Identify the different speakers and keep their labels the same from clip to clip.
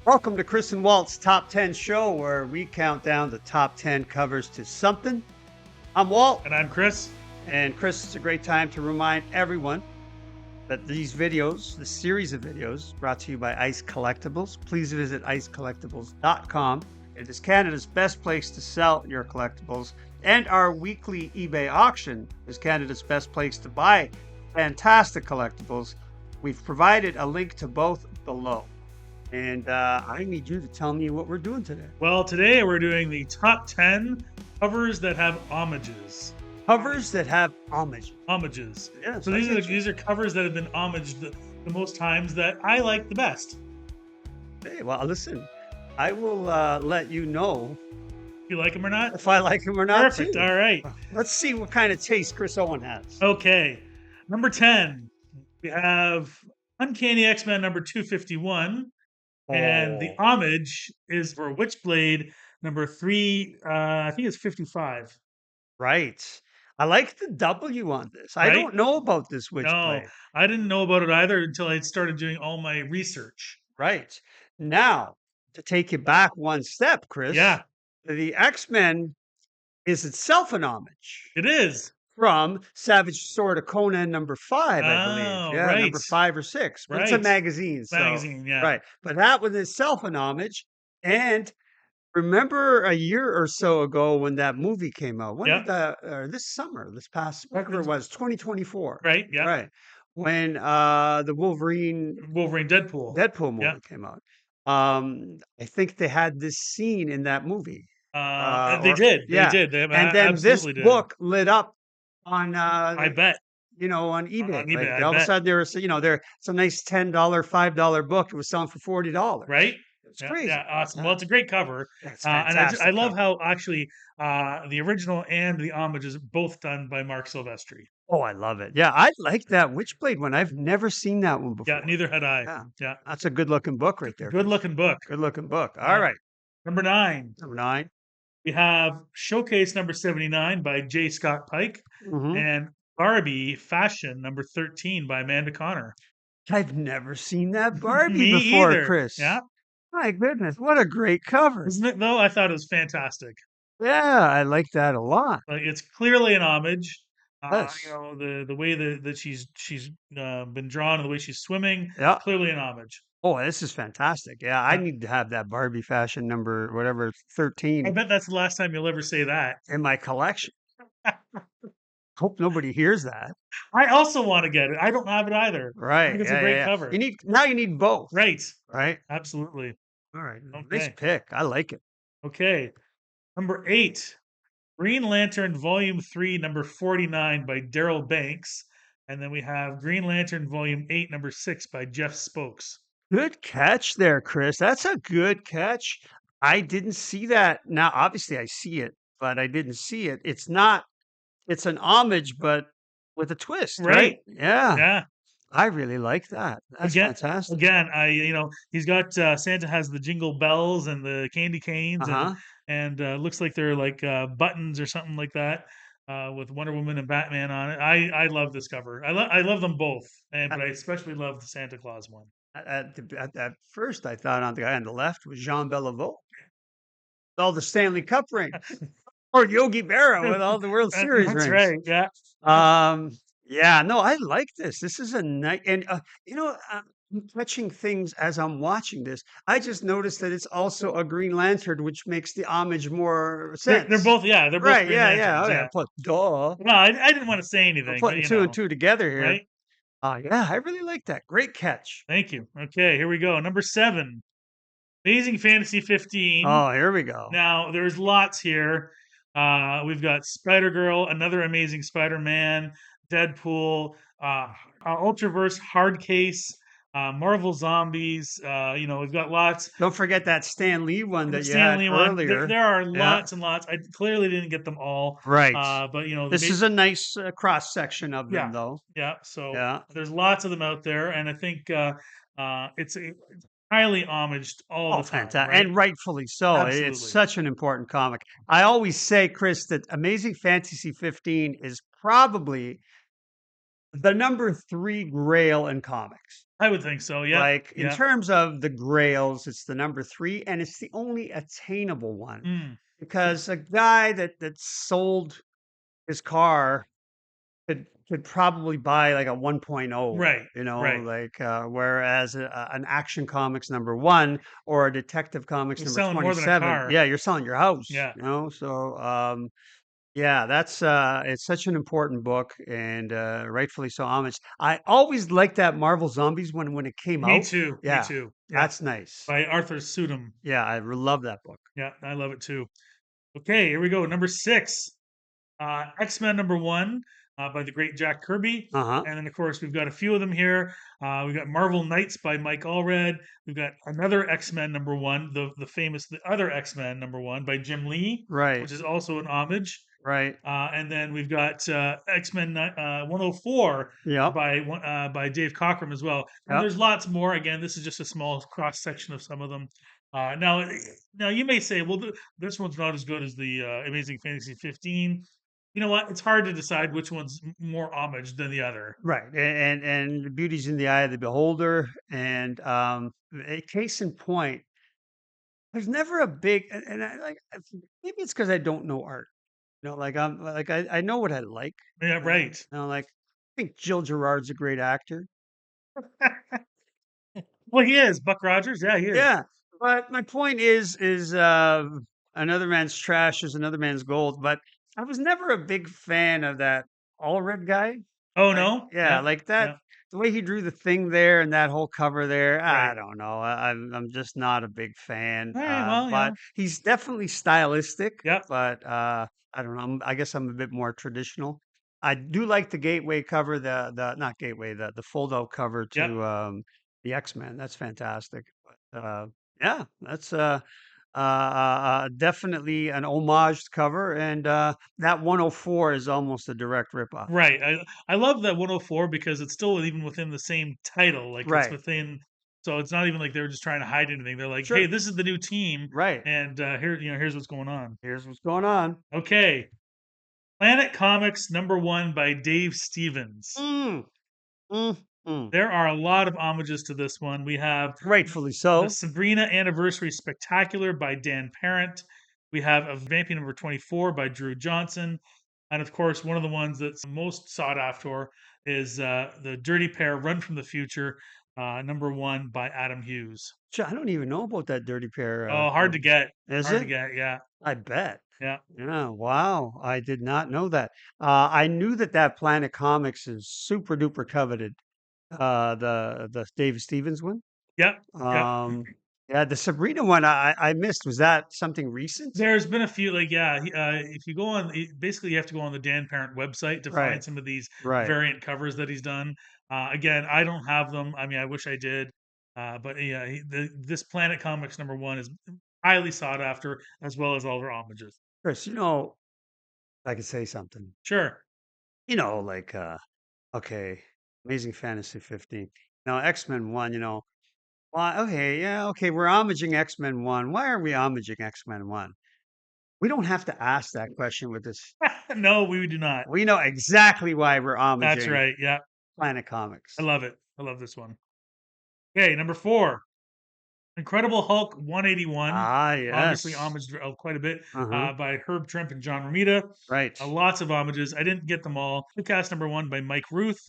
Speaker 1: Welcome to Chris and Walt's Top 10 show, where we count down the top 10 covers to something. I'm Walt.
Speaker 2: And I'm Chris.
Speaker 1: And Chris, it's a great time to remind everyone that these videos, the series of videos, brought to you by Ice Collectibles. Please visit icecollectibles.com. It is Canada's best place to sell your collectibles. And our weekly eBay auction is Canada's best place to buy fantastic collectibles. We've provided a link to both below. And I need you to tell me what we're doing today.
Speaker 2: Well, today we're doing the top 10 covers that have homages.
Speaker 1: Covers that have homages.
Speaker 2: Homages.
Speaker 1: Yeah,
Speaker 2: So these are covers that have been homaged the most times that I like the best.
Speaker 1: Hey, well, listen, I will let you know
Speaker 2: You like them or not?
Speaker 1: if I like them or not.
Speaker 2: Perfect.
Speaker 1: Too.
Speaker 2: All right.
Speaker 1: Let's see what kind of taste Chris Owen has.
Speaker 2: Okay. Number 10, we have Uncanny X-Men number 251. And the homage is for Witchblade number 3, I think it's 55.
Speaker 1: Right. I like the W on this. I
Speaker 2: Right?
Speaker 1: don't know about this
Speaker 2: No,
Speaker 1: Witchblade.
Speaker 2: I didn't know about it either until I started doing all my research.
Speaker 1: Right. Now, to take you back one step, Chris.
Speaker 2: Yeah,
Speaker 1: The X-Men is itself an homage
Speaker 2: it is.
Speaker 1: from Savage Sword of Conan number 5, I
Speaker 2: Oh,
Speaker 1: believe. Yeah,
Speaker 2: right.
Speaker 1: number 5 or 6. But it's a
Speaker 2: Right.
Speaker 1: magazine. So,
Speaker 2: Magazine, yeah.
Speaker 1: right. But that was itself an homage. And remember a year or so ago when that movie came out? When
Speaker 2: Yeah.
Speaker 1: did that, this summer, this past, whatever it was, 2024.
Speaker 2: Right, yeah.
Speaker 1: Right. When the Wolverine
Speaker 2: Deadpool.
Speaker 1: Deadpool movie
Speaker 2: Yeah.
Speaker 1: came out. I think they had this scene in that movie.
Speaker 2: They
Speaker 1: Or-
Speaker 2: did.
Speaker 1: yeah.
Speaker 2: They did. They
Speaker 1: And then this
Speaker 2: absolutely did.
Speaker 1: book lit up on
Speaker 2: I bet.
Speaker 1: on eBay.
Speaker 2: On eBay,
Speaker 1: Like,
Speaker 2: I
Speaker 1: all of a
Speaker 2: bet.
Speaker 1: sudden there was it's a nice $10, $5 book. It was selling for $40.
Speaker 2: Right?
Speaker 1: It's
Speaker 2: Yeah,
Speaker 1: crazy.
Speaker 2: yeah, awesome. Well, it's a great cover.
Speaker 1: It's
Speaker 2: And I
Speaker 1: fantastic.
Speaker 2: love how actually the original and the homage is both done by Mark Silvestri.
Speaker 1: Oh, I love it. Yeah, I like that Witchblade one. I've never seen that one before.
Speaker 2: Yeah, neither had I.
Speaker 1: Yeah.
Speaker 2: Yeah.
Speaker 1: That's a good looking book right there.
Speaker 2: Good looking book.
Speaker 1: Good looking book.
Speaker 2: Yeah.
Speaker 1: All right.
Speaker 2: Number 9.
Speaker 1: Number 9.
Speaker 2: We have Showcase number 79 by J. Scott Pike
Speaker 1: Mhm.
Speaker 2: and Barbie Fashion number 13 by Amanda Connor.
Speaker 1: I've never seen that Barbie
Speaker 2: Me
Speaker 1: before,
Speaker 2: either.
Speaker 1: Chris.
Speaker 2: Yeah.
Speaker 1: My goodness, what a great cover.
Speaker 2: Isn't it though? I thought it was fantastic.
Speaker 1: Yeah, I like that a lot.
Speaker 2: Like it's clearly an homage.
Speaker 1: Yes.
Speaker 2: You know, the way that she's been drawn and the way she's swimming,
Speaker 1: Yeah.
Speaker 2: clearly an homage.
Speaker 1: Oh, this is fantastic. Yeah, I need to have that Barbie Fashion number, whatever,
Speaker 2: I
Speaker 1: 13
Speaker 2: bet that's the last time you'll ever say that.
Speaker 1: in my collection. Hope nobody hears that.
Speaker 2: I also want to get it. I don't have it either. I
Speaker 1: Right.
Speaker 2: think it's
Speaker 1: yeah,
Speaker 2: a great
Speaker 1: yeah, yeah.
Speaker 2: cover.
Speaker 1: You need both.
Speaker 2: Right.
Speaker 1: Right.
Speaker 2: Absolutely.
Speaker 1: All right. Nice
Speaker 2: Okay.
Speaker 1: pick. I like it.
Speaker 2: Okay. Number 8. Green Lantern Volume 3, number 49 by Daryl Banks. And then we have Green Lantern Volume 8, number 6 by Jeff Spokes.
Speaker 1: Good catch there, Chris. That's a good catch. I didn't see that. Now, obviously, I see it, but I didn't see it. It's an homage, but with a twist, right?
Speaker 2: Right.
Speaker 1: Yeah.
Speaker 2: Yeah.
Speaker 1: I really like that. That's
Speaker 2: Again-
Speaker 1: fantastic.
Speaker 2: Again, he's got Santa has the jingle bells and the candy canes
Speaker 1: Uh-huh.
Speaker 2: and looks like they're like buttons or something like that with Wonder Woman and Batman on it. I love this cover. I love them both, but I especially love the Santa Claus one.
Speaker 1: At first, I thought on the guy on the left was Jean Beliveau. All the Stanley Cup rings. Or Yogi Berra with all the World Series
Speaker 2: That's
Speaker 1: rings.
Speaker 2: right. Yeah.
Speaker 1: Yeah, no, I like this. This is a nice, and I'm catching things as I'm watching this. I just noticed that it's also a Green Lantern, which makes the homage more sense.
Speaker 2: They're both. Yeah, they're both.
Speaker 1: right.
Speaker 2: Green
Speaker 1: Yeah,
Speaker 2: Lanterns,
Speaker 1: yeah. Oh, yeah. Duh.
Speaker 2: Well, I didn't want to say anything.
Speaker 1: I'm
Speaker 2: But,
Speaker 1: putting two and two together here.
Speaker 2: right?
Speaker 1: Yeah, I really like that. Great catch.
Speaker 2: Thank you. Okay, here we go. Number 7, Amazing Fantasy 15.
Speaker 1: Oh, here we go.
Speaker 2: Now, there's lots here. We've got Spider-Girl, another Amazing Spider-Man, Deadpool, Ultraverse Hard Case, Marvel Zombies. We've got lots.
Speaker 1: Don't forget that Stan Lee one that you
Speaker 2: Stan Lee
Speaker 1: had
Speaker 2: one.
Speaker 1: earlier.
Speaker 2: There are
Speaker 1: Yeah.
Speaker 2: lots and lots. I clearly didn't get them all.
Speaker 1: Right.
Speaker 2: But
Speaker 1: This is a nice cross section of them,
Speaker 2: Yeah.
Speaker 1: though.
Speaker 2: yeah. So
Speaker 1: Yeah.
Speaker 2: there's lots of them out there, and I think it's highly homaged all
Speaker 1: Oh,
Speaker 2: the time.
Speaker 1: fantastic.
Speaker 2: Right?
Speaker 1: And rightfully so.
Speaker 2: Absolutely.
Speaker 1: It's such an important comic. I always say, Chris, that Amazing Fantasy 15 is probably the number 3 grail in comics.
Speaker 2: I would think so. Yep.
Speaker 1: Like in
Speaker 2: Yeah.
Speaker 1: terms of the grails, it's the number 3, and it's the only attainable one
Speaker 2: Mm.
Speaker 1: because a guy that sold his car could probably buy like a 1.0,
Speaker 2: Right. Right.
Speaker 1: like, whereas an Action Comics number 1 or a Detective Comics
Speaker 2: You're
Speaker 1: number
Speaker 2: selling more than a
Speaker 1: 27,
Speaker 2: car.
Speaker 1: yeah, you're selling your house,
Speaker 2: Yeah.
Speaker 1: so, yeah, that's, it's such an important book and, rightfully so homage. I always liked that Marvel Zombies when it came
Speaker 2: Me
Speaker 1: out.
Speaker 2: too. Me
Speaker 1: Yeah,
Speaker 2: too. Yeah.
Speaker 1: that's nice.
Speaker 2: By Arthur Sudum.
Speaker 1: Yeah, I love that book.
Speaker 2: Yeah, I love it too. Okay, here we go. Number 6. X-Men #1 by the great Jack Kirby.
Speaker 1: Uh-huh.
Speaker 2: And then, of course, we've got a few of them here. We've got Marvel Knights by Mike Allred. We've got another X-Men #1, the other X-Men #1 by Jim Lee,
Speaker 1: Right,
Speaker 2: which is also an homage.
Speaker 1: right.
Speaker 2: And then we've got X-Men 104
Speaker 1: Yep,
Speaker 2: by Dave Cockrum as well. And
Speaker 1: yep.
Speaker 2: there's lots more. Again, this is just a small cross section of some of them. Now you may say, well, this one's not as good as the Amazing Fantasy 15. You know what? It's hard to decide which one's more homage than the other.
Speaker 1: Right, and the beauty's in the eye of the beholder, and, a case in point, there's never a big and I like, maybe it's because I don't know art, like, I know what I like,
Speaker 2: Yeah, right.
Speaker 1: like, I think Jill Gerard's a great actor.
Speaker 2: Well, he is Buck Rogers. Yeah, he is.
Speaker 1: Yeah, but my point is, another man's trash is another man's gold, but I was never a big fan of that Allred guy.
Speaker 2: Oh
Speaker 1: Like,
Speaker 2: no.
Speaker 1: yeah,
Speaker 2: Yeah.
Speaker 1: like that
Speaker 2: Yeah.
Speaker 1: the way he drew the thing there and that whole cover there, I
Speaker 2: Right.
Speaker 1: don't know. I'm just not a big fan.
Speaker 2: All right. Well,
Speaker 1: But he's definitely stylistic,
Speaker 2: Yep.
Speaker 1: but I don't know. I guess I'm a bit more traditional. I do like the gateway cover, the not gateway, the fold out cover
Speaker 2: Yep.
Speaker 1: to the X-Men. That's fantastic. But yeah, that's definitely an homaged cover, and that 104 is almost a direct ripoff.
Speaker 2: Right. I love that 104 because it's still even within the same title. Like it's
Speaker 1: Right.
Speaker 2: within, so it's not even like they're just trying to hide anything. They're like, hey,
Speaker 1: Sure.
Speaker 2: this is the new team,
Speaker 1: Right.
Speaker 2: and here's what's going on.
Speaker 1: Here's what's going on.
Speaker 2: Okay, Planet Comics #1 by Dave Stevens.
Speaker 1: Mm, mm, mm.
Speaker 2: There are a lot of homages to this one. We have
Speaker 1: Rightfully
Speaker 2: the
Speaker 1: so.
Speaker 2: Sabrina Anniversary Spectacular by Dan Parent. We have a Vamping #24 by Drew Johnson. And of course, one of the ones that's most sought after is the Dirty Pair Run from the Future, #1 by Adam Hughes.
Speaker 1: I don't even know about that Dirty Pair
Speaker 2: Oh, hard to
Speaker 1: covers.
Speaker 2: get.
Speaker 1: Is
Speaker 2: Hard to
Speaker 1: it?
Speaker 2: get. Yeah.
Speaker 1: I bet.
Speaker 2: Yeah.
Speaker 1: Yeah. Wow. I did not know that. I knew that Planet Comics is super duper coveted. The David Stevens one.
Speaker 2: Yep. Yep.
Speaker 1: Um, yeah, the Sabrina one I missed. Was that something recent?
Speaker 2: There's been a few, like, yeah, if you go on, basically, you have to go on the Dan Parent website to find
Speaker 1: Right.
Speaker 2: some of these
Speaker 1: Right.
Speaker 2: variant covers that he's done. Again, I don't have them. I mean, I wish I did. But yeah, this Planet Comics #1 is highly sought after, as well as all their homages.
Speaker 1: Chris, I could say something.
Speaker 2: Sure.
Speaker 1: Like okay, Amazing Fantasy 15. Now X-Men 1, why okay, yeah, okay, we're homaging X-Men 1. Why are we homaging X-Men 1? We don't have to ask that question with this.
Speaker 2: No, we do not.
Speaker 1: We know exactly why we're
Speaker 2: That's
Speaker 1: homaging
Speaker 2: right. Yeah.
Speaker 1: Planet
Speaker 2: I
Speaker 1: Comics.
Speaker 2: love it. I love this one. Okay, #4. Incredible Hulk 181,
Speaker 1: Ah,
Speaker 2: obviously
Speaker 1: yes.
Speaker 2: homaged quite a bit
Speaker 1: Uh-huh.
Speaker 2: by Herb Trimpe and John Romita.
Speaker 1: Right.
Speaker 2: Lots of homages. I didn't get them all. Cast #1 by Mike Ruth.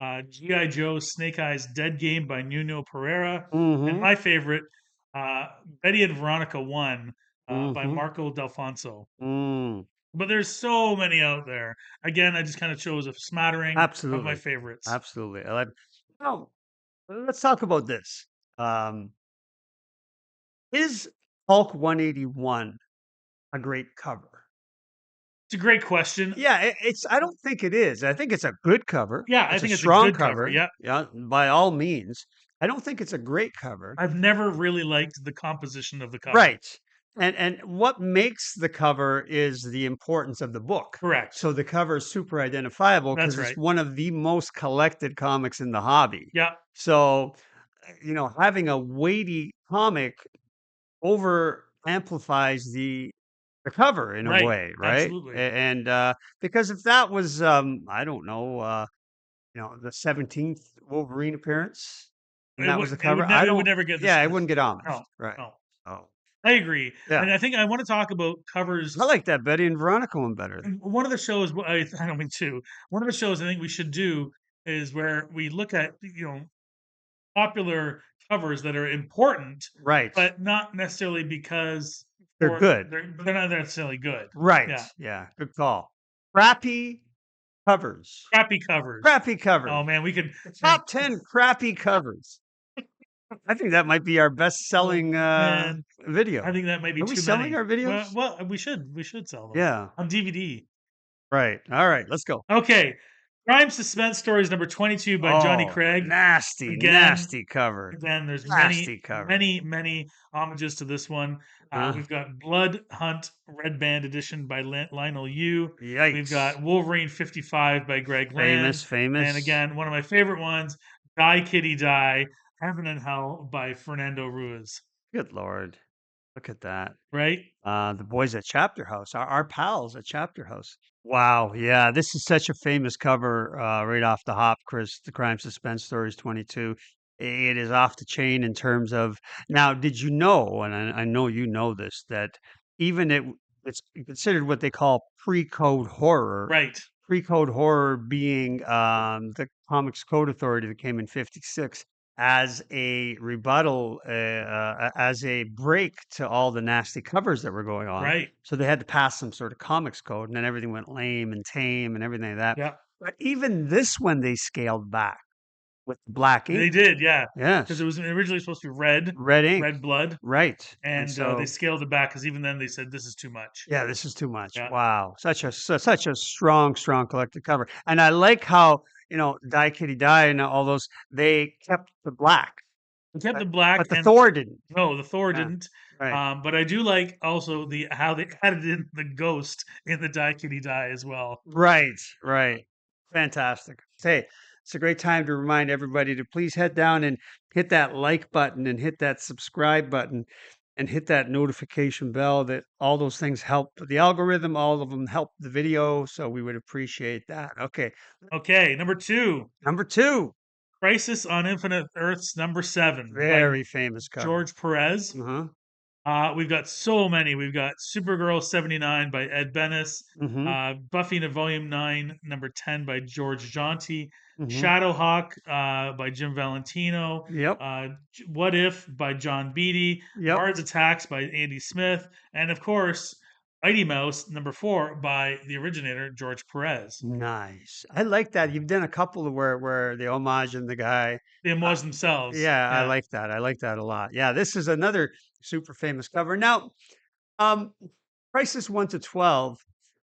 Speaker 2: G.I. Joe Snake Eyes Dead Game by Nuno Pereira. And
Speaker 1: Mm-hmm.
Speaker 2: my favorite, uh, Betty and Veronica 1 by
Speaker 1: Mm-hmm.
Speaker 2: Marco Delfonso.
Speaker 1: Mm.
Speaker 2: But there's so many out there. Again, I just kind of chose a smattering of my
Speaker 1: Absolutely.
Speaker 2: favorites.
Speaker 1: Absolutely. Oh, let's talk about this. Um, is Hulk 181 a great cover?
Speaker 2: It's a great question.
Speaker 1: Yeah, I don't think it is. I think it's a good cover.
Speaker 2: Yeah, I
Speaker 1: It's a
Speaker 2: think it's a
Speaker 1: strong
Speaker 2: good cover.
Speaker 1: cover.
Speaker 2: Yeah.
Speaker 1: Yeah, by all means. I don't think it's a great cover.
Speaker 2: I've never really liked the composition of the cover.
Speaker 1: Right. And what makes the cover is the importance of the book.
Speaker 2: Correct.
Speaker 1: So the cover is super identifiable
Speaker 2: That's
Speaker 1: because it's
Speaker 2: right.
Speaker 1: one of the most collected comics in the hobby.
Speaker 2: Yeah.
Speaker 1: So, having a weighty comic over amplifies the cover in a
Speaker 2: Right.
Speaker 1: way, right?
Speaker 2: Absolutely.
Speaker 1: And because if that was I don't know, the 17th Wolverine appearance, And that was the
Speaker 2: It
Speaker 1: cover.
Speaker 2: would
Speaker 1: I
Speaker 2: never. It
Speaker 1: don't.
Speaker 2: would never get
Speaker 1: Yeah,
Speaker 2: this.
Speaker 1: it wouldn't get homaged.
Speaker 2: No,
Speaker 1: Right.
Speaker 2: no.
Speaker 1: Oh,
Speaker 2: I agree,
Speaker 1: yeah.
Speaker 2: and I think I want to talk about covers.
Speaker 1: I like that Betty and Veronica one better.
Speaker 2: One of the shows, I don't mean two. One of the shows I think we should do is where we look at popular covers that are important,
Speaker 1: Right.
Speaker 2: but not necessarily because
Speaker 1: They're good.
Speaker 2: they're not necessarily good.
Speaker 1: Right.
Speaker 2: Yeah,
Speaker 1: Yeah. Good call. Crappy covers.
Speaker 2: crappy covers.
Speaker 1: Crappy covers.
Speaker 2: Oh man, we could.
Speaker 1: Top 10 crappy covers. I think that might be our best selling
Speaker 2: Man,
Speaker 1: video.
Speaker 2: I think that might be
Speaker 1: Are we
Speaker 2: too
Speaker 1: selling
Speaker 2: many.
Speaker 1: our videos?
Speaker 2: Well, we should sell them
Speaker 1: Yeah.
Speaker 2: on DVD.
Speaker 1: Right. All right. Let's go.
Speaker 2: Okay, Crime Suspense Stories number 22 by Johnny
Speaker 1: Oh,
Speaker 2: Craig.
Speaker 1: nasty,
Speaker 2: Again,
Speaker 1: nasty cover.
Speaker 2: Again, there's
Speaker 1: Nasty cover.
Speaker 2: many homages to this one. We've got Blood Hunt Red Band Edition by Lionel Yu.
Speaker 1: Yikes.
Speaker 2: We've got Wolverine 55 by Greg Land.
Speaker 1: Famous.
Speaker 2: And again, one of my favorite ones, Die Kitty Die, Heaven and Hell by Fernando Ruiz.
Speaker 1: Good Lord. Look at that.
Speaker 2: Right?
Speaker 1: The boys at Chapter House, our pals at Chapter House. Wow. Yeah. This is such a famous cover right off the hop, Chris. The Crime Suspense Stories 22. It is off the chain in terms of. Now, did you know, and I know you know this, that even it's considered what they call pre-code horror.
Speaker 2: Right.
Speaker 1: Pre-code horror being the Comics Code Authority that came in 56 as a rebuttal, as a break to all the nasty covers that were going on.
Speaker 2: Right.
Speaker 1: So they had to pass some sort of comics code, and then everything went lame and tame and everything like that.
Speaker 2: Yeah.
Speaker 1: But even this one, they scaled back with black ink.
Speaker 2: They did, yeah.
Speaker 1: Yes.
Speaker 2: Because it was originally supposed to be red
Speaker 1: ink.
Speaker 2: Red blood.
Speaker 1: Right.
Speaker 2: And
Speaker 1: so
Speaker 2: they scaled it back because even then they said this is too much.
Speaker 1: Yeah, this is too much.
Speaker 2: Yeah.
Speaker 1: Wow. Such a strong collected cover. And I like how, Die Kitty Die and all those, they kept the black.
Speaker 2: They kept the black.
Speaker 1: But the Thor didn't.
Speaker 2: No, the Thor didn't.
Speaker 1: Right.
Speaker 2: But I do like also how they added in the ghost in the Die Kitty Die as well.
Speaker 1: Right. Fantastic. Hey, it's a great time to remind everybody to please head down and hit that like button and hit that subscribe button and hit that notification bell. That all those things help the algorithm. All of them help the video. So we would appreciate that.
Speaker 2: Okay. Number 2. Crisis on Infinite Earths number 7.
Speaker 1: Very famous cover.
Speaker 2: George Perez.
Speaker 1: Uh-huh.
Speaker 2: We've got so many. We've got Supergirl 79 by Ed Benes. Buffy to Volume 9, number 10 by George Jonti. Shadowhawk by Jim Valentino.
Speaker 1: Yep.
Speaker 2: What If by John Beatty.
Speaker 1: Yep.
Speaker 2: Mars Attacks by Andy Smith. And of course, Mighty Mouse number 4 by the originator, George Perez.
Speaker 1: Nice. I like that. You've done a couple of where the homage and the guy.
Speaker 2: The homage themselves.
Speaker 1: Yeah, I like that. I like that a lot. Yeah, this is another super famous cover. Now, Crisis 1 to 12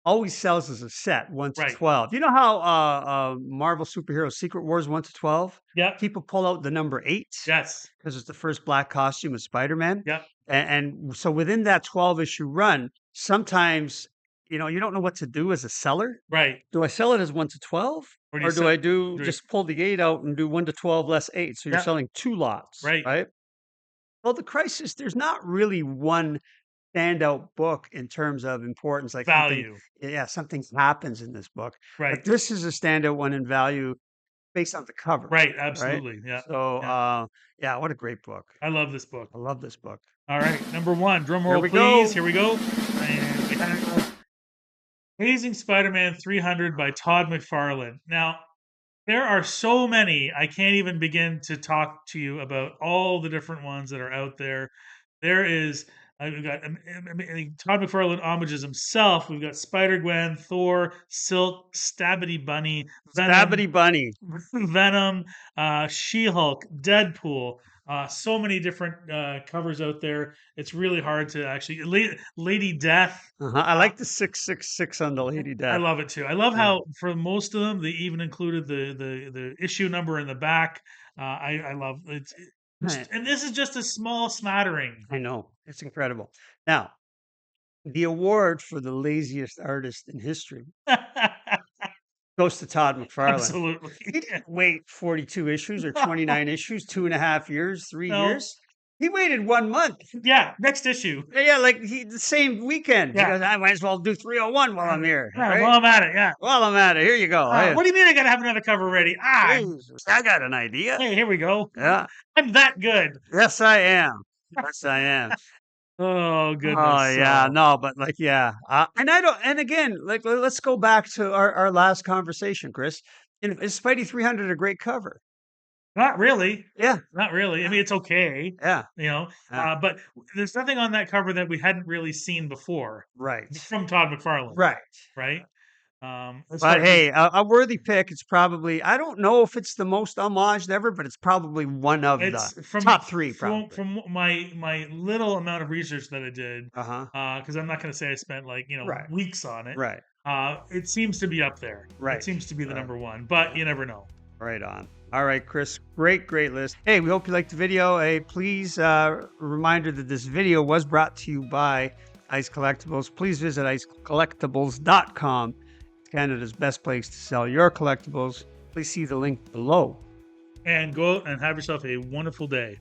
Speaker 1: always sells as a set 1 to 12. You know how Marvel superhero Secret Wars 1 to 12?
Speaker 2: Yeah.
Speaker 1: People pull out the number 8.
Speaker 2: Yes.
Speaker 1: Because it's the first black costume of Spider-Man.
Speaker 2: Yeah.
Speaker 1: And so within that 12 issue run, sometimes you don't know what to do as a seller.
Speaker 2: Right.
Speaker 1: Do I sell it as 1 to 12? Or do I just pull the 8 out and do 1 to 12 less 8? So you're selling 2 lots. Right. Well, the Crisis, there's not really one standout book in terms of importance, like
Speaker 2: value.
Speaker 1: Something happens in this book.
Speaker 2: Right.
Speaker 1: But this is a standout one in value based on the cover.
Speaker 2: Right. Absolutely.
Speaker 1: Right?
Speaker 2: Yeah.
Speaker 1: So, what a great book.
Speaker 2: I love this book.
Speaker 1: I love this book.
Speaker 2: All right. Number 1. Drum roll, please. Here we go. And we have Amazing Spider-Man 300 by Todd McFarlane. Now, there are so many, I can't even begin to talk to you about all the different ones that are out there. There is, we've got Todd McFarlane homages himself. We've got Spider-Gwen, Thor, Silk, Stabbity Bunny, Venom, She-Hulk, Deadpool. So many different covers out there. It's really hard to actually. Lady Death.
Speaker 1: I like the 666 on the Lady Death.
Speaker 2: I love it too. I love how for most of them they even included the issue number in the back. I love it. And this is just a small smattering.
Speaker 1: I know. It's incredible. Now, the award for the laziest artist in history goes to Todd McFarlane.
Speaker 2: Absolutely.
Speaker 1: He didn't wait 42 issues or 29 issues, 2.5 years, 3 years. He waited 1 month.
Speaker 2: Yeah, next issue.
Speaker 1: Yeah, like the same weekend.
Speaker 2: Yeah.
Speaker 1: He goes, I might as well do 301 while I'm here.
Speaker 2: Yeah,
Speaker 1: Right?
Speaker 2: while I'm at it, yeah.
Speaker 1: While I'm at it, here you go. Hey,
Speaker 2: What do you mean I gotta have another cover ready?
Speaker 1: Jesus, I got an idea.
Speaker 2: Hey, here we go.
Speaker 1: Yeah.
Speaker 2: I'm that good.
Speaker 1: Yes, I am. Yes, I am.
Speaker 2: Oh goodness.
Speaker 1: Oh yeah,
Speaker 2: So,
Speaker 1: no, but like yeah, and I don't. And again, like let's go back to our last conversation, Chris. Is Spidey 300 a great cover?
Speaker 2: not really.
Speaker 1: Yeah,
Speaker 2: Not really. I mean, it's okay,
Speaker 1: yeah,
Speaker 2: you know.
Speaker 1: yeah.
Speaker 2: But there's nothing on that cover that we hadn't really seen before
Speaker 1: Right,
Speaker 2: from Todd McFarlane,
Speaker 1: right.
Speaker 2: right? As far
Speaker 1: But
Speaker 2: as
Speaker 1: hey, a worthy pick. It's probably, I don't know if it's the most homaged ever, but it's probably one of the
Speaker 2: it's from
Speaker 1: top three, probably.
Speaker 2: from my little amount of research that I did,
Speaker 1: Uh-huh.
Speaker 2: because I'm not going to say I spent like
Speaker 1: Right,
Speaker 2: weeks on it.
Speaker 1: right,
Speaker 2: It seems to be up there.
Speaker 1: right.
Speaker 2: It seems to be the
Speaker 1: Right.
Speaker 2: number one, but you never know.
Speaker 1: Right on. All right, Chris. Great list. Hey, we hope you liked the video. Hey, please, reminder that this video was brought to you by Ice Collectibles. Please visit icecollectibles.com. It's Canada's best place to sell your collectibles. Please see the link below.
Speaker 2: And go out and have yourself a wonderful day.